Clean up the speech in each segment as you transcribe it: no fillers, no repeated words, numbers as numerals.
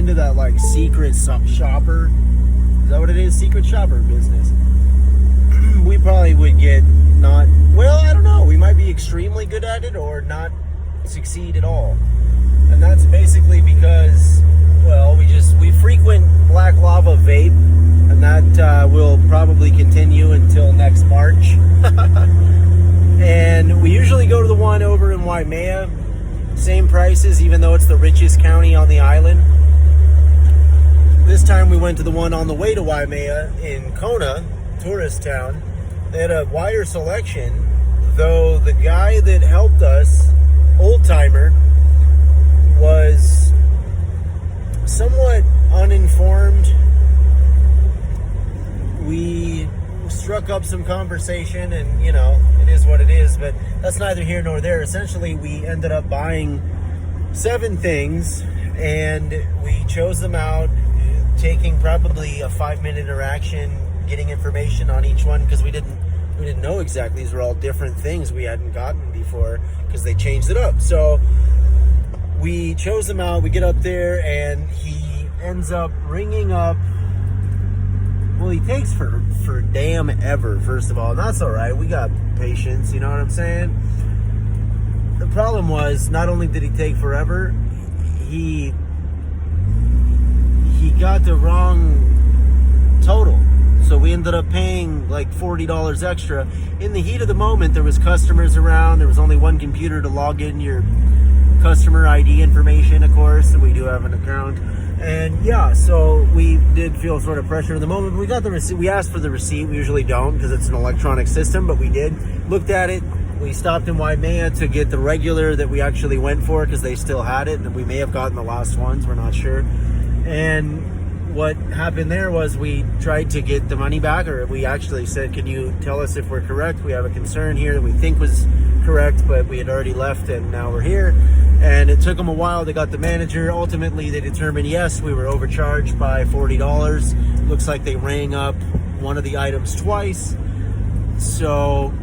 into that like secret shopper, is that what it is? Secret shopper business. We probably would get not, well, I don't know. We might be extremely good at it or not succeed at all. And that's basically because, well, we frequent Black Lava Vape, and that will probably continue until next March. And we usually go to the one over in Waimea. Same prices, even though it's the richest county on the island. This time we went to the one on the way to Waimea in Kona, tourist town. They had a wider selection, though the guy that helped us, old timer, was somewhat uninformed. We struck up some conversation, and you know, it is what it is, but that's neither here nor there. Essentially, we ended up buying 7 things, and we chose them out, taking probably a 5-minute interaction, getting information on each one, because we didn't know exactly. These were all different things we hadn't gotten before because they changed it up. So we chose them out. We get up there, and he ends up ringing up. Well, he takes for damn ever, first of all, and that's all right. We got patience, you know what I'm saying? The problem was, not only did he take forever, he got the wrong total. So we ended up paying like $40 extra. In the heat of the moment, there was customers around. There was only one computer to log in your customer ID information, of course. We do have an account. And yeah, so we did feel sort of pressure in the moment. But we got the receipt. We asked for the receipt. We usually don't because it's an electronic system, but we did. Looked at it. We stopped in Waimea to get the regular that we actually went for because they still had it. And we may have gotten the last ones. We're not sure. And what happened there was we tried to get the money back, or we actually said, can you tell us if we're correct? We have a concern here that we think was correct, but we had already left and now we're here. And it took them a while. They got the manager. Ultimately, they determined, yes, we were overcharged by $40. Looks like they rang up one of the items twice. So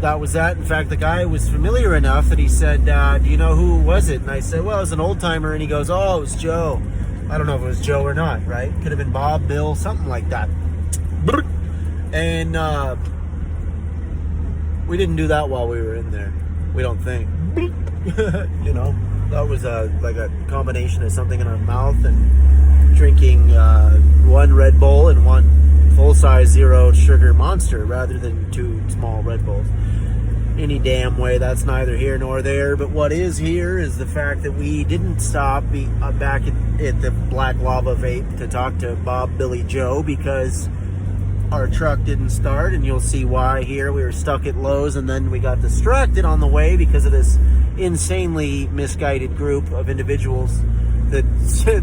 that was that. In fact, the guy was familiar enough that he said, do you know who was it? And I said, well, it was an old timer. And he goes, oh, it was Joe. I don't know if it was Joe or not, right? Could have been Bob, Bill, something like that. And we didn't do that while we were in there. We don't think. You know, that was like a combination of something in our mouth and drinking 1 Red Bull and 1 full-size 0 sugar Monster rather than 2 small Red Bulls. Any damn way, that's neither here nor there. But what is here is the fact that we didn't stop back at the Black Lava Vape to talk to Bob, Billy, Joe, because our truck didn't start, and you'll see why here. We were stuck at Lowe's, and then we got distracted on the way because of this insanely misguided group of individuals that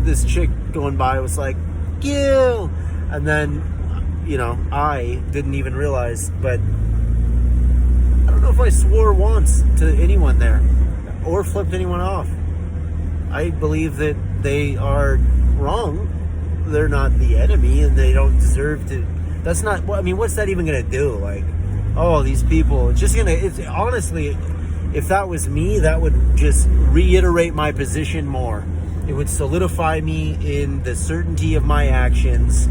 this chick going by was like, Gil! And then, you know, I didn't even realize, but I don't know if I swore once to anyone there or flipped anyone off. I believe that they are wrong. They're not the enemy, and they don't deserve to. That's not, I mean, what's that even going to do? Like, oh, these people, it's just going to, it's honestly, if that was me, that would just reiterate my position more. It would solidify me in the certainty of my actions,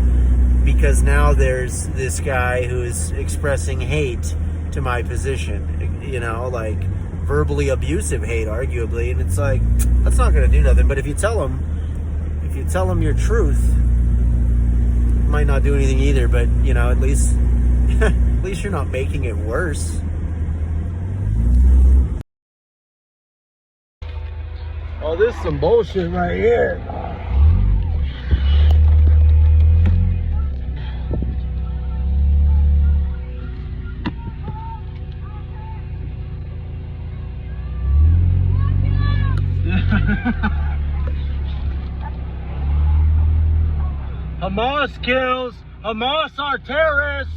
because now there's this guy who is expressing hate to my position, you know, like verbally abusive hate, arguably. And it's like, that's not going to do nothing. But if you tell them your truth, might not do anything either, but you know, at least you're not making it worse. Oh, this is some bullshit right here. Hamas kills. Hamas are terrorists.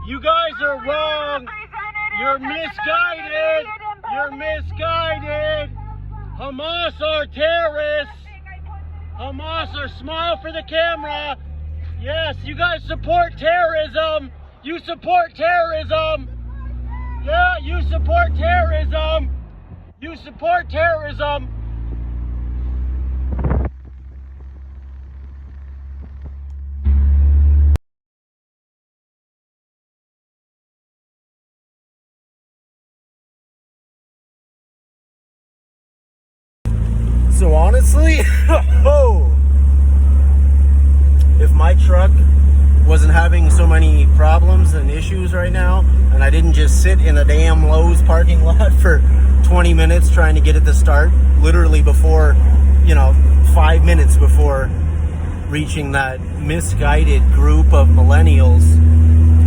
You guys are wrong. You're misguided. You're misguided. Hamas are terrorists. Hamas are, smile for the camera. Yes, you guys support terrorism. You support terrorism. Yeah, you support terrorism. You support terrorism. honestly, if my truck wasn't having so many problems and issues right now, and I didn't just sit in a damn Lowe's parking lot for 20 minutes trying to get it to start, literally before, 5 minutes before reaching that misguided group of millennials,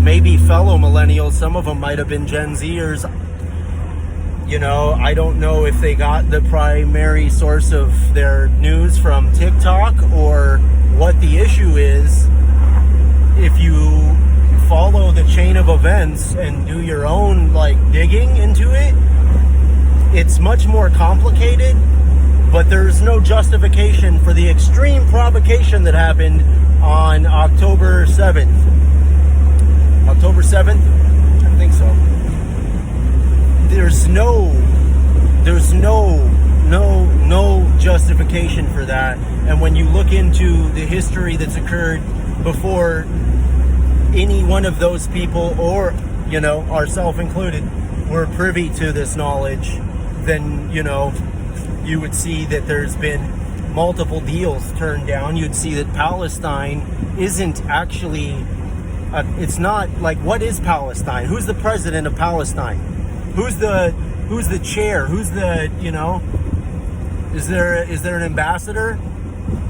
maybe fellow millennials, some of them might have been Gen Zers. I don't know if they got the primary source of their news from TikTok or what the issue is. If you follow the chain of events and do your own digging into it, it's much more complicated, but there's no justification for the extreme provocation that happened on October 7th. October 7th? I think so. There's no justification for that. And when you look into the history that's occurred before any one of those people, or ourselves included, were privy to this knowledge, then you would see that there's been multiple deals turned down. You'd see that Palestine isn't actually it's not what is Palestine? Who's the president of Palestine? Who's the chair? Who's the is there an ambassador?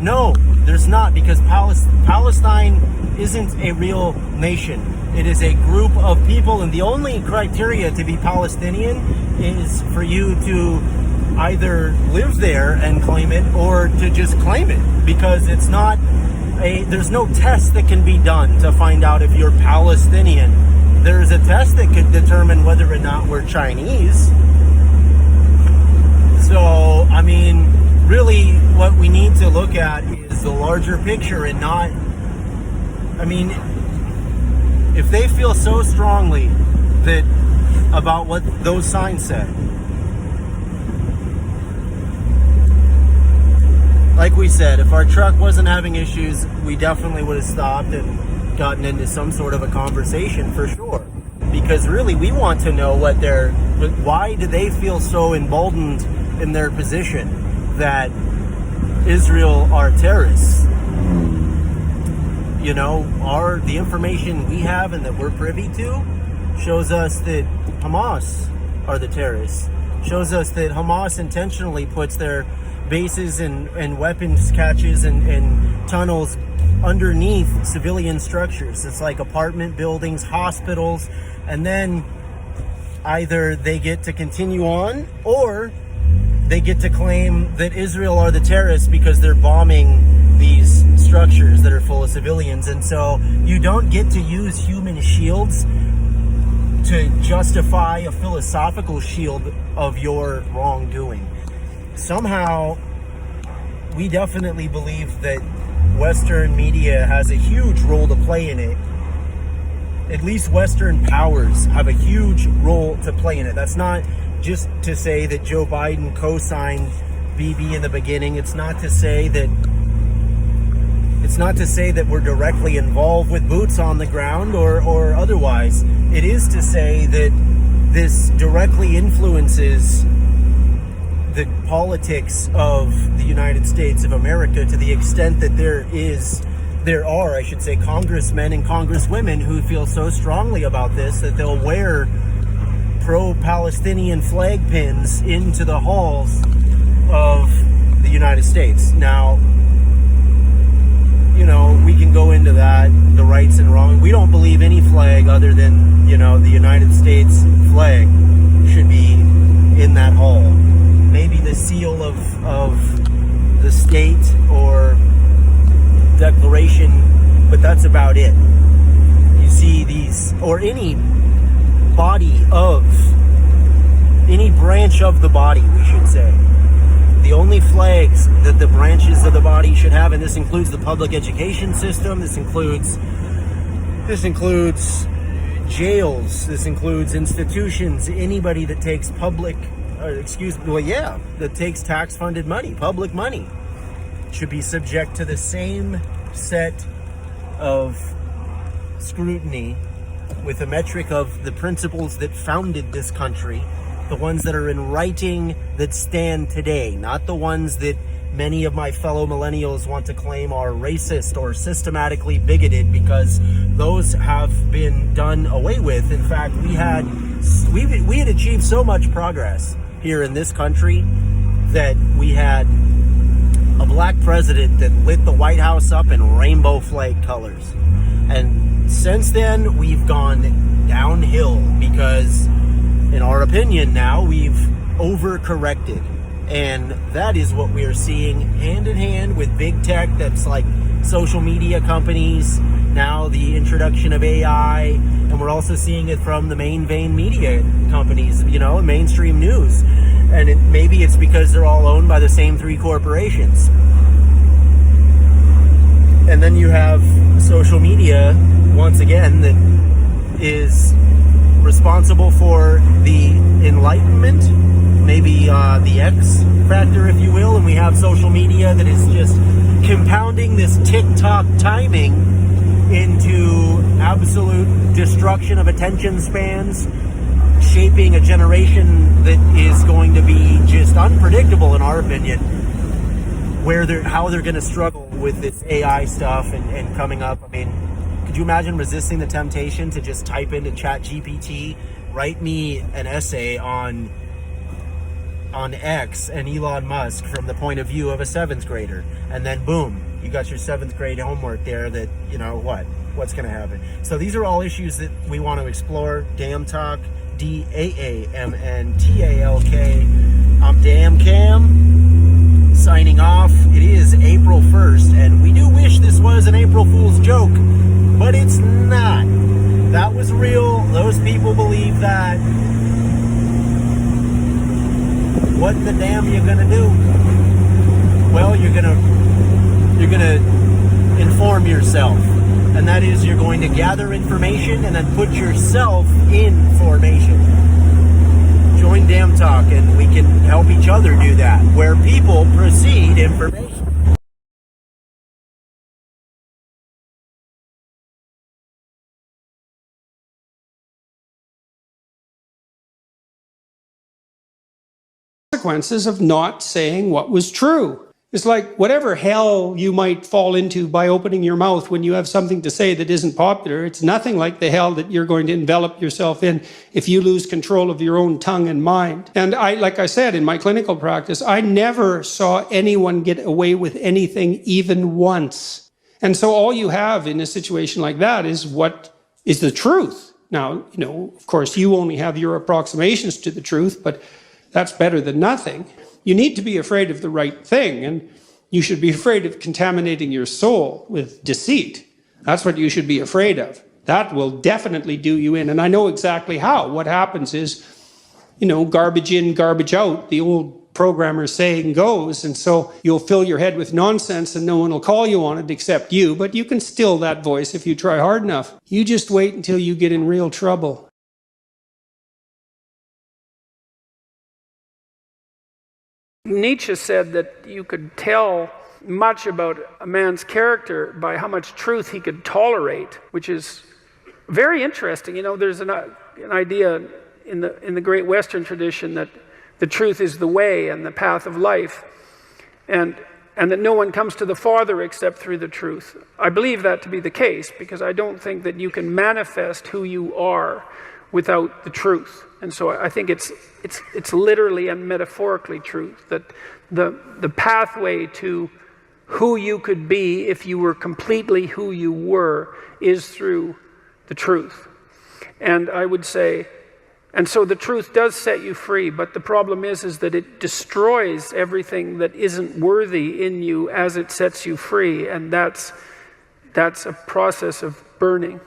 No, there's not, because Palestine isn't a real nation. It is a group of people, and the only criteria to be Palestinian is for you to either live there and claim it, or to just claim it, because it's not there's no test that can be done to find out if you're Palestinian. There's a test that could determine whether or not we're Chinese. So, really what we need to look at is the larger picture, and not, if they feel so strongly that about what those signs said, like we said, if our truck wasn't having issues, we definitely would have stopped and gotten into some sort of a conversation for sure. Because really, we want to know why do they feel so emboldened in their position that Israel are terrorists? The information we have and that we're privy to shows us that Hamas are the terrorists. Shows us that Hamas intentionally puts their bases and weapons caches and tunnels underneath civilian structures. It's like apartment buildings, hospitals, and then either they get to continue on, or they get to claim that Israel are the terrorists because they're bombing these structures that are full of civilians. And so you don't get to use human shields to justify a philosophical shield of your wrongdoing. Somehow, we definitely believe that Western media has a huge role to play in it. At least Western powers have a huge role to play in it. That's not just to say that Joe Biden co-signed BB in the beginning. It's not to say that we're directly involved with boots on the ground or otherwise. It is to say that this directly influences the politics of the United States of America, to the extent that there are congressmen and congresswomen who feel so strongly about this that they'll wear pro-Palestinian flag pins into the halls of the United States. Now, we can go into that, the rights and wrong. We don't believe any flag other than, the United States flag should be in that hall. Maybe the seal of the state or declaration, but that's about it. You see these, or any branch of the body, we should say. The only flags that the branches of the body should have, and this includes the public education system, this includes jails, this includes institutions, anybody that takes that takes tax-funded money, public money, should be subject to the same set of scrutiny with a metric of the principles that founded this country, the ones that are in writing that stand today, not the ones that many of my fellow millennials want to claim are racist or systematically bigoted, because those have been done away with. In fact, we had achieved so much progress here in this country that we had a black president that lit the White House up in rainbow flag colors. And since then, we've gone downhill because, in our opinion now, we've overcorrected. And that is what we are seeing hand in hand with big tech, that's like social media companies, now the introduction of AI, and we're also seeing it from the main vein media companies, mainstream news. And maybe it's because they're all owned by the same three corporations. And then you have social media, once again, that is responsible for the enlightenment, maybe the X factor, if you will, and we have social media that is just compounding this TikTok timing into absolute destruction of attention spans, shaping a generation that is going to be just unpredictable, in our opinion, how they're going to struggle with this AI stuff and coming up. I mean, could you imagine resisting the temptation to just type into ChatGPT, write me an essay on X and Elon Musk from the point of view of a 7th grader, and then boom, you got your 7th grade homework there that, what's going to happen? So these are all issues that we want to explore. Damn Talk, DAAMNTALK. I'm Damn Cam, signing off. It is April 1st, and we do wish this was an April Fool's joke, but it's not. That was real. Those people believe that. What the damn you gonna do? Well, you're gonna inform yourself, and that is, you're going to gather information and then put yourself in formation. Join Damn Talk, and we can help each other do that, where people precede information. Consequences of not saying what was true. It's like whatever hell you might fall into by opening your mouth when you have something to say that isn't popular, it's nothing like the hell that you're going to envelop yourself in if you lose control of your own tongue and mind. And like I said, in my clinical practice, I never saw anyone get away with anything even once. And so all you have in a situation like that is what is the truth. Now, of course, you only have your approximations to the truth, but that's better than nothing. You need to be afraid of the right thing, and you should be afraid of contaminating your soul with deceit. That's what you should be afraid of. That will definitely do you in, and I know exactly how. What happens is, garbage in, garbage out, the old programmer saying goes, and so you'll fill your head with nonsense and no one will call you on it except you, but you can still that voice if you try hard enough. You just wait until you get in real trouble. Nietzsche said that you could tell much about a man's character by how much truth he could tolerate, which is very interesting. There's an idea in the great Western tradition that the truth is the way and the path of life, and that no one comes to the Father except through the truth. I believe that to be the case, because I don't think that you can manifest who you are without the truth. And so I think it's literally and metaphorically truth, that the pathway to who you could be if you were completely who you were is through the truth. And I would say, and so the truth does set you free, but the problem is that it destroys everything that isn't worthy in you as it sets you free, and that's a process of burning.